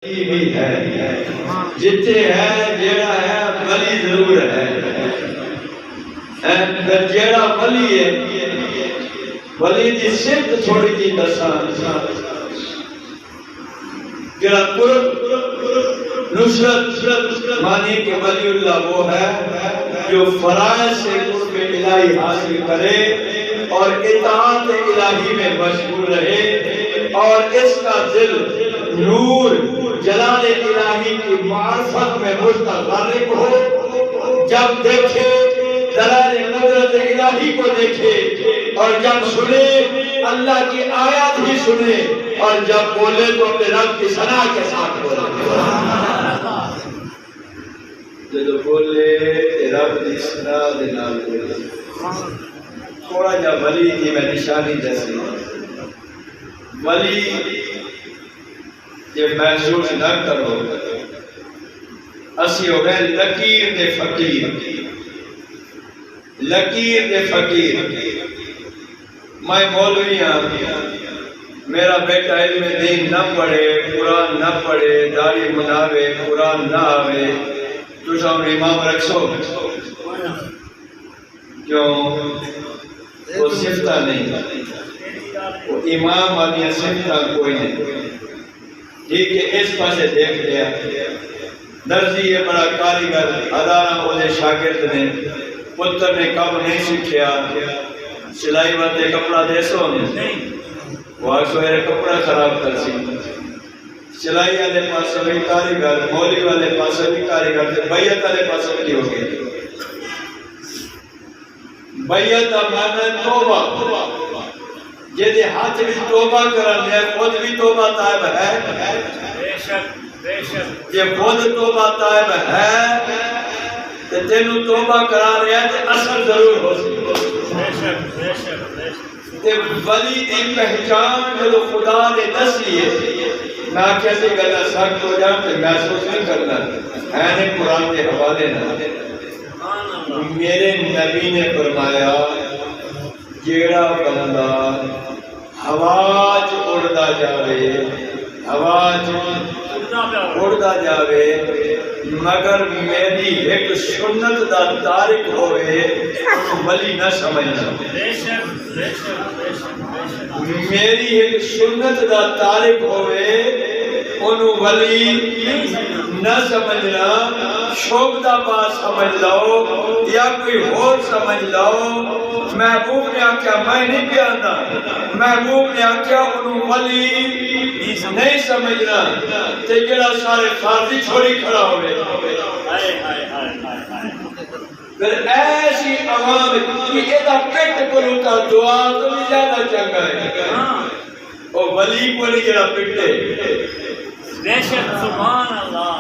بھی ہے جتے ہے جیڑا ہے ولی ضرور ہے پھر جیڑا ولی ہے ولی دی صفت تھوڑی جی دساں جیڑا قرب نصرت مانی کہ ولی اللہ وہ ہے جو فرائض سے قرب الہی حاصل کرے اور اطاعت الہی میں مشغول رہے اور اس کا دل نور جلال الہی کی معرفت میں مستغرق ہو، جب دیکھے دلال قدرت الہی کو دیکھے اور جب سنے اللہ کی آیات ہی سنے اور جب بولے تو اپنے رب کی ثنا کے ساتھ بولے، جب بولے رب کی ثنا دے نال بولے۔ تھوڑا جا ولی کی میں نشانی جیسی ولی یہ محسوس نہ کرو اسی ہو گئے لکیر دے فقیر، لکیر دے فقیر۔ میں مولوی ہاں، میرا بیٹا علم دین نہ پڑھے، قرآن نہ پڑھے، داڑھی مناوے، قرآن نہ آوے، تو سب امام رکھو کیوں؟ وہ صفتہ نہیں، وہ امام والی صفتہ کوئی نہیں۔ ٹھیک ہے، اس پاسے دیکھ لیا درزی یہ بڑا کاریگر ہزارہ بولے شاگرد نے، پتر نے کم نہیں سیکھیا، سلائی باتے کپڑا دے سو نہیں، وہ آسو ہے کپڑا خراب کر سی، سلائی والے پاس بھی کاریگر، مولی والے پاس بھی کاریگر، بیعت والے پاس بھی ہو گئے۔ بیعت مانا توبہ، جیدے ہاتھ بھی توبہ کرن ہے، خود بھی توبہ طائب ہے، یہ خود توبہ طائب ہے تو تینوں توبہ کرا رہے ہیں تو اثر ضرور ہو سکتا ہے۔ ولی ایک پہچان جو خدا نے دس لیے نہ کیسے گلہ سخت ہو جائے تو محسوس نہیں کرنا ہے، نے قرآن کے حوالے نہ۔ میرے نبی نے فرمایا جیڑا بندہ ہواج اڑدا جاوے، ہواج اڑدا جاوے مگر میری ایک سنت دا تارک ہوئے ولی نہ سمجھنا، میری ایک سنت دا تارک ہوئے انہوں ولی نہ سمجھنا، شوبدہ بات سمجھ لو یا کوئی اور سمجھ لو۔ محبوب نے آکیا میں نہیں پیانا، محبوب نے آکیا انہوں ولی نہیں سمجھنا، تے جڑا سارے خارجی چھوڑی کھڑا ہوئے۔ پھر ایسی عوام کی ایدہ پٹ پلوتا دعا تو بھی زیادہ چنگا ہے، وہ ولی کو نہیں جڑا پٹے۔ سبحان اللہ۔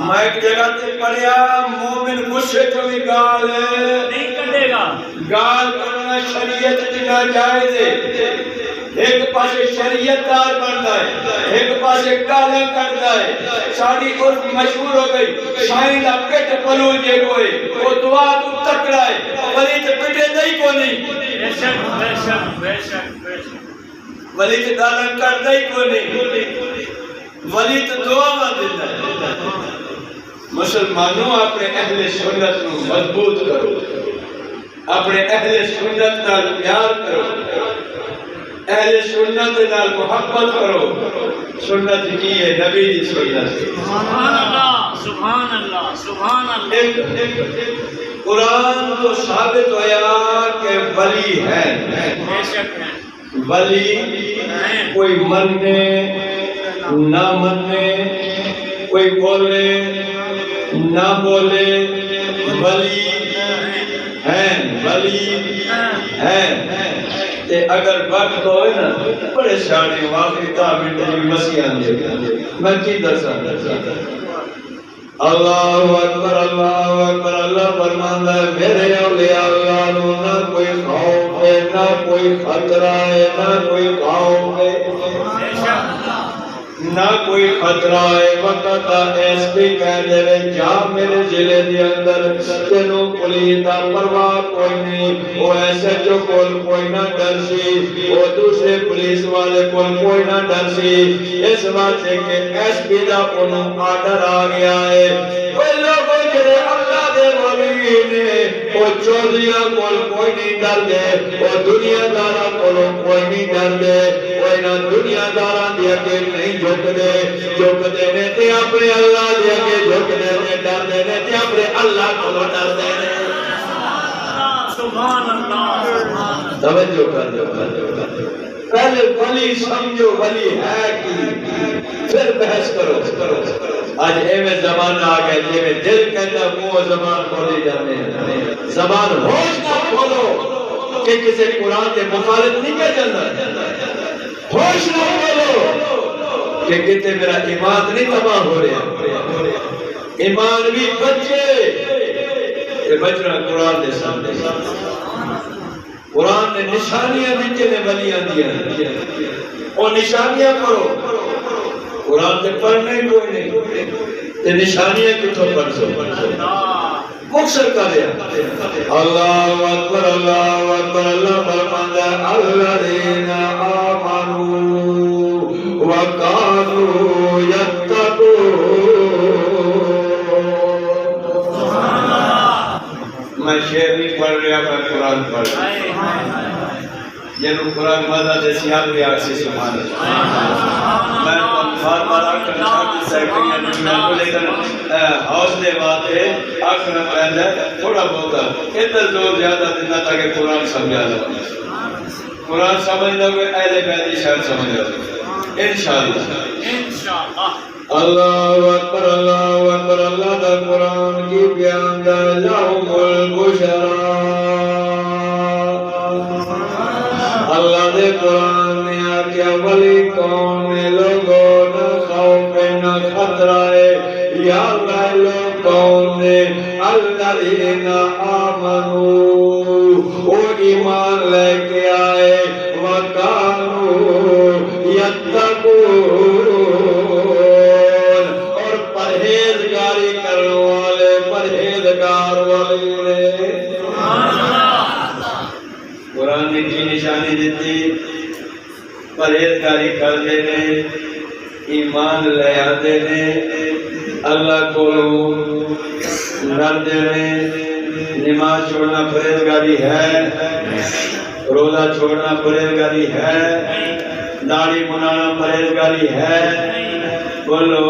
میں ایک جگہ تے پڑھیا مومن غصے کو بھی گال نہیں کٹے گا، گال کرنا شریعت جنا جائز ہے، ایک پاسے شریعت دار بنتا ہے، ایک پاسے گالاں کرتا ہے۔ ساری عرف مشہور ہو گئی شاہی دا پیٹ پلو جے کوئے وہ دعا تو تکڑا ہے ولی تے پٹے دائی کو نہیں، بے شک بے شک بے شک بے شک، ولی تے گالاں کر دائی کو نہیں، ولی تے دعا ماں دیتا ہے۔ مسلمانوں اپنے اہل سنت کو مضبوط کرو، اپنے اہل سنت نال پیار کرو، اہل سنت نال محبت کرو۔ سنت کی ہے نبی دی سنت، سبحان اللہ سبحان اللہ سبحان اللہ۔ قرآن تو ثابت ہویا کہ ولی ہے، بے شک ہے، ولی کوئی مننے نہ مننے، کوئی بولے نہ بولے، ولی ہیں، ولی ہیں۔ تے اگر وقت ہوئے نا بڑے سیانے واقعی تعبیر تجھے مسیح آنے میں کی درسا اللہ اکبر اللہ اکبر۔ اللہ فرماتا ہے میرے اولیاء اللہ نہ کوئی خوف ہے، نہ کوئی خطرہ ہے، نہ کوئی خوف ہے۔ نہ کوئی خطرہ ہے وقت ایس پی کہہ دے رہے جا میرے ضلع دے اندر تینوں پولیس دا پرواہ کوئی نہیں وہ ایسے جو کوئی نہ ڈر سی وہ دوسرے پولیس والے کوئی نہ ڈر سی اس بات سے کہ ایس پی دا انہوں آڈر آ گیا ہے وہ لوگوں جنہیں اللہ دے ولی نے وہ چودھریاں کوئی نہیں ڈر دے وہ دنیا دارا کوئی نہیں ڈر دے وہ انہاں دنیا دارا دیا کہ نہیں جھک دے نے تے اپنے اللہ دیا کہ جھک دے ڈر دے نے تے اپنے اللہ کو ڈر دے نے سبحان اللہ توجہ کر دو پہلے ولی سمجھو ولی ہے کی پھر بحث کرو آج ایویں زبان آ گئے جی میں دل کہتا وہ زبان کھولی جاتے ہیں زبان ہوش نہ کھولو کہ کسی قرآن کے مخالف نہیں کہہ جانا ہوش نہ کھولو کہ کہتے میرا ایمان نہیں تباہ ہو رہا ایمان بھی بچے یہ بچنا قرآن دے سامنے قرآن نے نشانیاں دیتے نے ولیاں دیا اور نشانیاں کرو قرآن سے پڑھنا ہی کوئی نہیں تے نشانیاں کتوں پڑھ سو مقصر کر دیا اللہ اکبر اللہ فرماتا ہے الذین آمنوا وکانوا یتقون میں شعر نہیں پڑھ رہا میں قرآن پڑھ رہا جنہوں قرآن مدد دے سیان بھی آج سے سبحان اللہ میں بار بار آکھر شاکر سیکھیں دنیا کو لیکن حوصلے بات ہے آکھر پہندا تھوڑا بہت ادھر زور زیادہ دینا تاکہ قرآن سمجھا لگا قرآن سمجھ لگے اہل بیت شاید سمجھ لگے انشاءاللہ اللہ اکبر اللہ دا قرآن کی بیان دا لہم البشرا اللہ دے قرآن نے آکیا ولی کون نے لوگوں نہ خوف نہ خطرہ ہے یا اللہ لوگ کون نے الذین آمنوا وہ ایمان لے کے آئے وکانوا یتقون اور پرہیزگاری کرنے والے پرہیزگار والے قرآن نے کی نشانی دیتی پرہیزگاری کر دینے ایمان لے آتے نے اللہ کو ڈر دینے نماز چھوڑنا پرہیزگاری ہے روزہ چھوڑنا پرہیزگاری ہے داڑھی منانا پرہیزگاری ہے بولو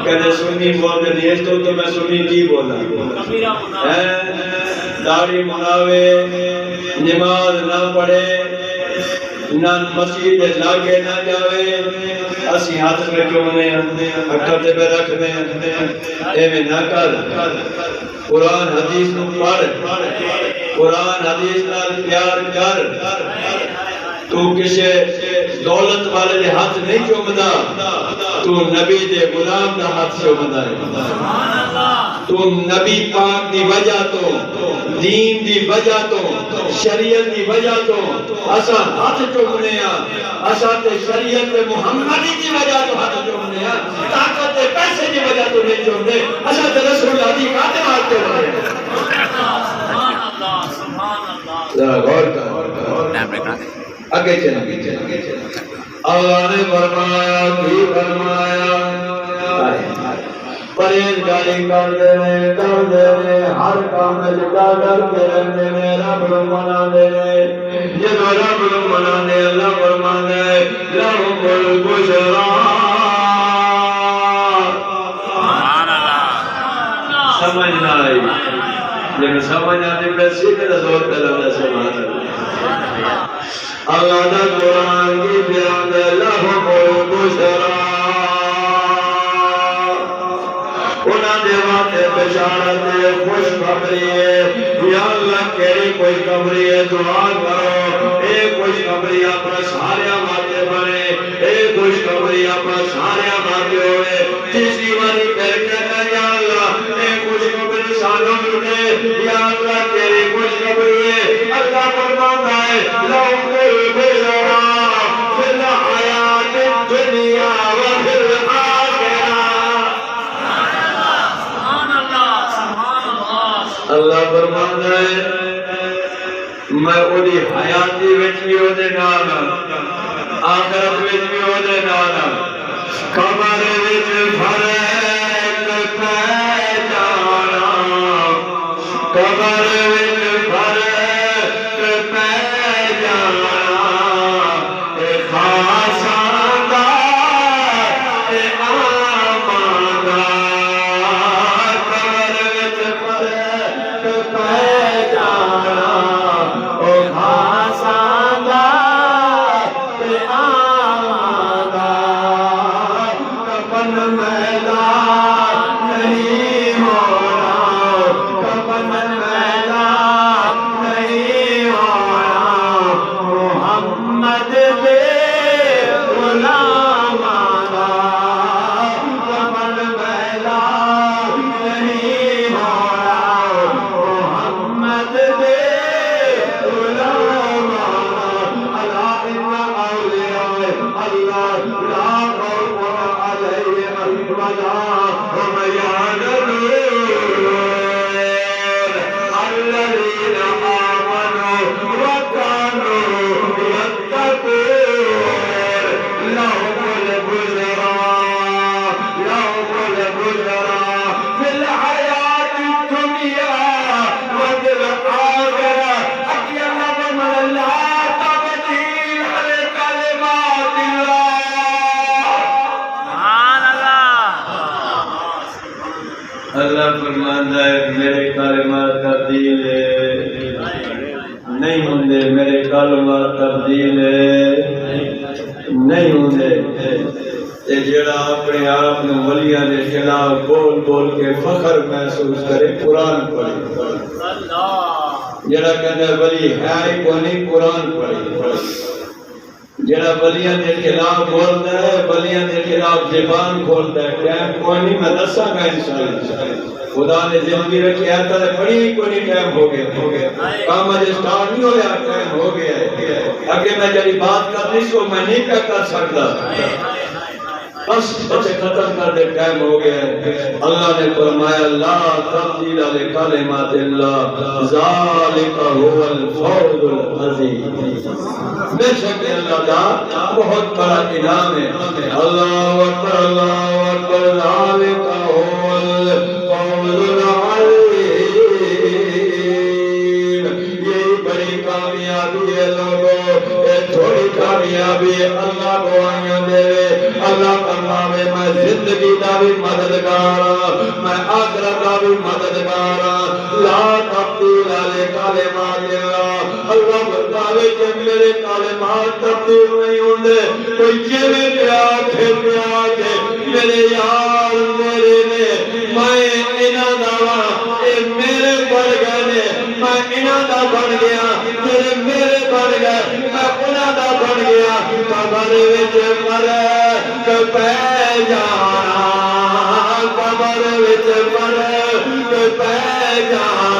کہتے سنی بولتے نہیں تو میں سنی کی بولا داڑھی مناوے نماز نہ پڑھے نہ مسجد لاگے نہ جاوے اسی ہاتھ میں کیوں نہیں ہٹھتے پہ رکھ میں اے میں نہ کر قرآن حدیث نو پڑھ قرآن حدیث نال پیار کر تو کسے دولت والے دے ہاتھ نہیں چومدا تو نبی دے غلام دا ہاتھ چومدا ہے تو نبی پاک دی وجہ تو دین دی وجہ تو شریعت دی وجہ تو اسا ہاتھ چومنے اسا تے شریعت محمدی دی وجہ تو ہاتھ چومنے طاقت تے پیسے دی وجہ تو نہیں چومنے اسا تے رسول اللہ دی کاتے ہاتھ چومنے سبحان اللہ ذرا غور کر آگے چلیں اللہ نے فرمایا پرہیزگاری کر دینے ڈر دینے ہر کام میں ڈر کے رہنے میں رب کو منا دینے جب رب کو منا دے اللہ فرماتا ہے لہم البشرا سمجھ نہ آئی لیکن سمجھ آنے پہ سیکھے تو زور پہ لگا سبحان اللہ اللہ دا قرآن کی بیان دے لہم البشرا انہاں دے واتے بشارت ہے خوش خبری ہے یا اللہ کہی کوئی خبری ہے دعا کرو اے خوش خبری اپنا سارے واتے بنے اے خوش خبری اپنا سارے واتے ہوئے تیسری واری پھر کہتا یا اللہ اے خوش خبری سانوں ملتے یا اللہ کہی خوش خبری ہے اللہ فرماتا ہے لہم البشرا فی الحیات الدنیا و فی میں وہی حیاتی وچ بھی وہ نال آخرت وچ بھی وہ نال قبر وچ فرق پہ جانا قبر وچ فرق پہ جانا اے خاصاں دا اے آماں دا قبر وچ فرق پہ جانا او خاصاں دا اے آماں دا کفن میلا نہیں ہونا کفن میلا نہیں ہونا محمد دے غلاماں دا کفن میلا نہیں ہونا محمد دے غلاماں دا الا ان اولیاء اللہ لا خوف علیہم ولا هم يحزنون الذين آمنوا وكانوا يتقون لهم البشرى في الحياة الدنيا وفي الآخرة أكرم من لا تبديل لكلمات الله سبحان اللہ اللہ فرماتا ہے میرے کلمات تبدیل نہیں ہوندے میرے کلمات تبدیل نہیں ہوندے تے جڑا اپنے آپ نے ولیاں دے خلاف بول بول کے فخر محسوس کرے قرآن پڑھے اللہ جڑا کہتا ہے ولی ہے ہی کوئی قرآن پڑھے جڑا ولیاں دے خلاف بولتا ہے ولیاں دے خلاف زبان کھولتا ہے ٹائم کوئی نہیں میں دساں گا انشاءاللہ خدا نے زندگی رکھی ہے تو بڑی کوئی ٹائم ہو گیا کام اج سٹارٹ نہیں ہویا ٹائم ہو گیا ہے اگے میں جڑی بات کرنی سو میں نہیں کر سکتا بس بچے ختم کر دے ٹائم ہو گیا ہے اللہ نے فرمایا لا تبدیل لکلمات اللہ ذالک هو الفوز العظیم بے شک اللہ کا بہت بڑا انعام ہے اللہ اکبر ذالک هو الفوز العظیم یہ بڑی کامیابی ہے لوگوں یہ تھوڑی کامیابی ہے اللہ کو آئیں دے اللہ فرماوے میں زندگی دا بھی مددگار میں آخرت دا بھی مددگار لا تبدیل لکلمات اللہ اللہ فرماوے کہ میرے کلمات تبدیل نہیں ہوندے کوئی جیوے پیا کہ میرے یار میرے نے میں انہاں دا اے میرے بن گئے نے میں انہاں دا بن گیا میرے بن گئے میں انہاں دا بن گیا قبر وچ مرے پہ جانا قبر وچ مرے پہ جانا